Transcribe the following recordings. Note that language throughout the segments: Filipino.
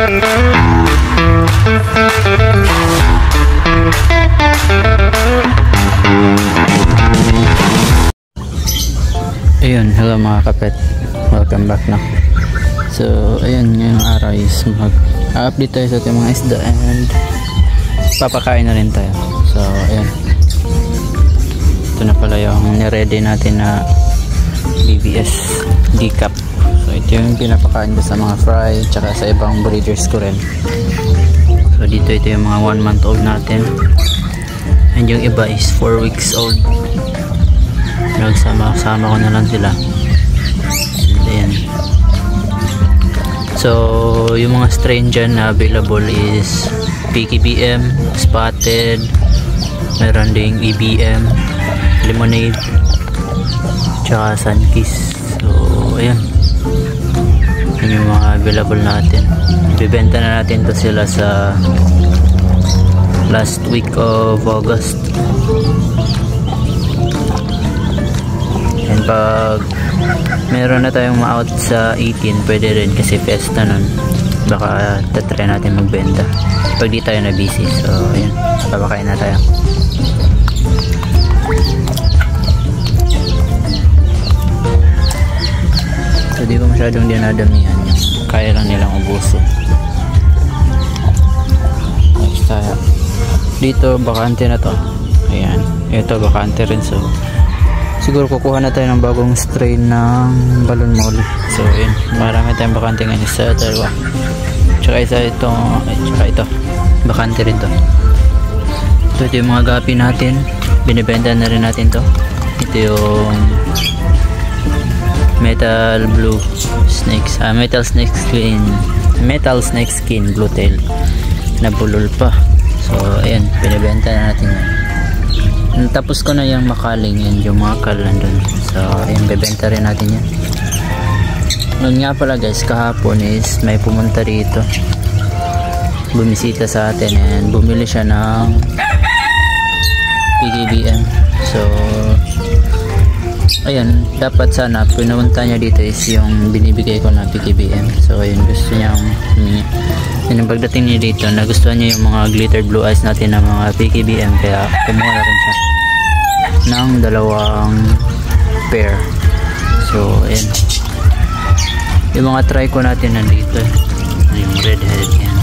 Ayun, hello mga kapet, welcome back na. So ayun, ngayong araw is mag-update tayo sa ating mga isda and papakain na rin tayo. So ayun, ito na pala yung niready natin na BBS decap. So ito yung pinapakain ko sa mga fry tsaka sa ibang breeders ko rin. So dito ito yung mga 1 month old natin and yung iba is 4 weeks old. Nagsama-sama ko na lang sila. Ayan. So yung mga strain dyan na available is PKBM, Spotted, meron ding EBM, Lemonade, tsaka Sunkiss. So ayan, yun yung mga available natin. Bibenta na natin to sila sa last week of August. And pag meron na tayong ma-out sa 18, pwede rin kasi fiesta nun, baka tatry natin magbenta pag di tayo na busy. So ayan, papakain na tayo. So di ko masyadong dinadamihan yun, kaya lang nilang ubusin. Next tayo dito, bakante na to. Ayan, ito bakante rin. So siguro kukuha na tayo ng bagong strain ng balon molly. So yun, marami tayong bakante ngayon. Isa, dalawa, tsaka isa ito, tsaka ito bakante rin to. Ito yung mga gapi natin, binibenta na rin natin to. Ito yung metal blue snakes, metal snake skin blue tail na bulol pa. So ayan, binibenta na natin yan. Tapos ko na yung makaling, yun yung mga kalan dun. So ayan, bebenta rin natin yan. Noon nga pala guys, kahapon is may pumunta rito, bumisita sa atin and bumili siya ng PKBM. So ayan, dapat sana pinunta niya dito is yung binibigay ko na PKBM. So ayun, gusto niya humingi. Yun, pagdating niya dito, nagustuhan niya yung mga glittered blue eyes natin na mga PKBM, kaya kumuha na rin siya ng 2 pair. So ayan, yung mga try ko natin nandito, yung red head yan,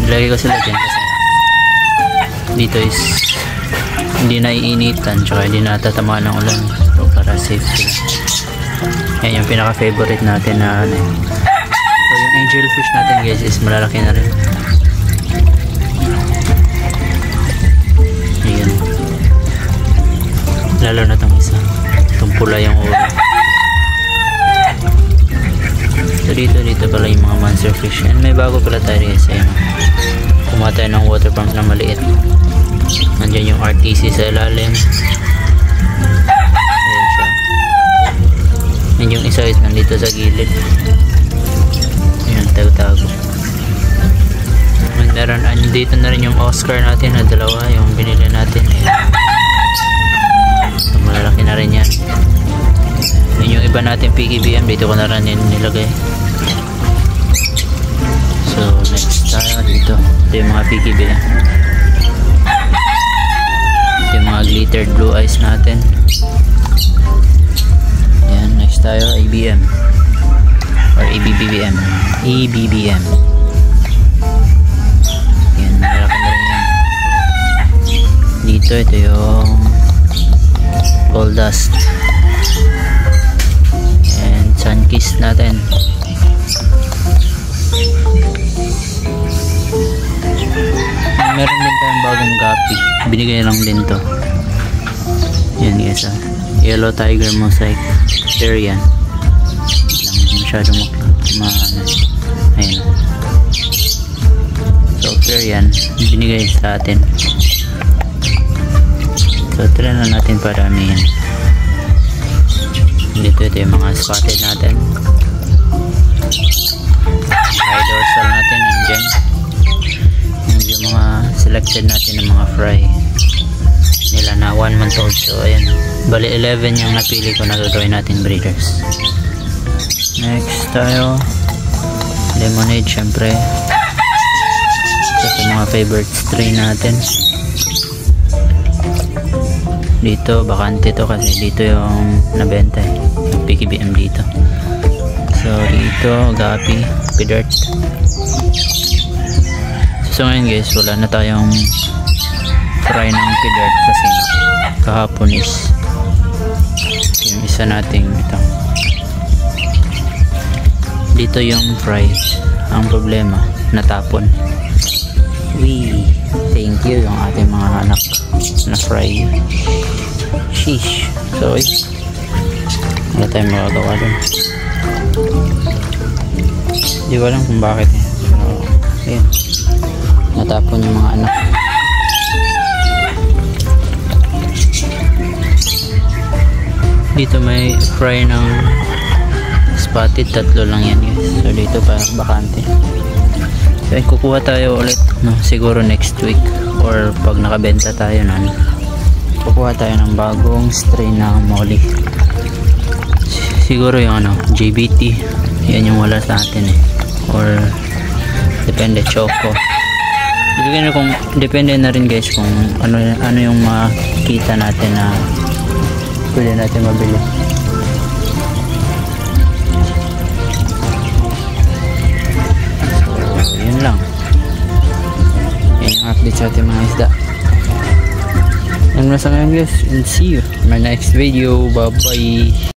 nilagay ko sila dyan kasi dito is hindi naiinitan tsaka hindi natatamaan ng ulan. So para safe sila. Yan yung pinaka favorite natin na ano. So yung angelfish natin guys is malalaki na rin. Ayan, lalo na itong isa, itong pula yung ulo. So dito pala yung mga monster fish. And may bago pala tayo guys. Ayan, kumuha tayo ng water pump na maliit. Nandiyan yung RTC sa ilalim. Ayan siya. And yung isa is nandito sa gilid. Ayan, tago-tago. And meron, dito na rin yung Oscar natin na 2, yung binili natin. Ayan. So malalaki na rin yan. And yung iba natin PKBM, dito ko na rin yan nilagay. So next tayo dito. Ito yung mga PKBM. Yung mga glittered blue eyes natin. Ayan, next tayo ABM or ABBM. Ayan, malaki na rin yan. Dito, ito yung gold dust and sunkiss natin. Meron din tayong bagong gapi, binigay lang din to. Yan guys, yellow tiger mosaic fair yan, lang masyadong ayan. So fair yan, binigay sa atin. So try na natin paramihin. Dito ito yung mga spotted natin, high dorsal natin nandiyan. Yung mga selected natin ng mga fry nila na 1 month old. So ayan, bali 11 yung napili ko na gagawin natin breeders. Next tayo lemonade syempre. Ito mga favorite strain natin. Dito bakante to kasi dito yung nabenta yung PKBM dito. So dito Gapi, Pidart. So ngayon guys, wala na tayong fry ng Pidart kasi kahapon is yung isa nating ito. Dito yung fry, ang problema natapon. Thank you yung ating mga anak na fry. Sheesh. So wala tayong magagawa dun. Hindi ko alam kung bakit pero ayun, natapon yung mga anak. Dito may fry ng spotted, 3 lang yan guys. So dito pa bakante. So kukuha tayo ulit no? Siguro next week or pag nakabenta tayo nun, kukuha tayo ng bagong strain na Molly. Siguro yung JBT, yan yung wala sa atin or depende, Choco. Depende na rin guys kung ano yung makita natin na pwede natin mabili. So yun lang, yan yung update sa ating mga isda. Yan na sa ngayon guys, and see you in my next video. Bye bye.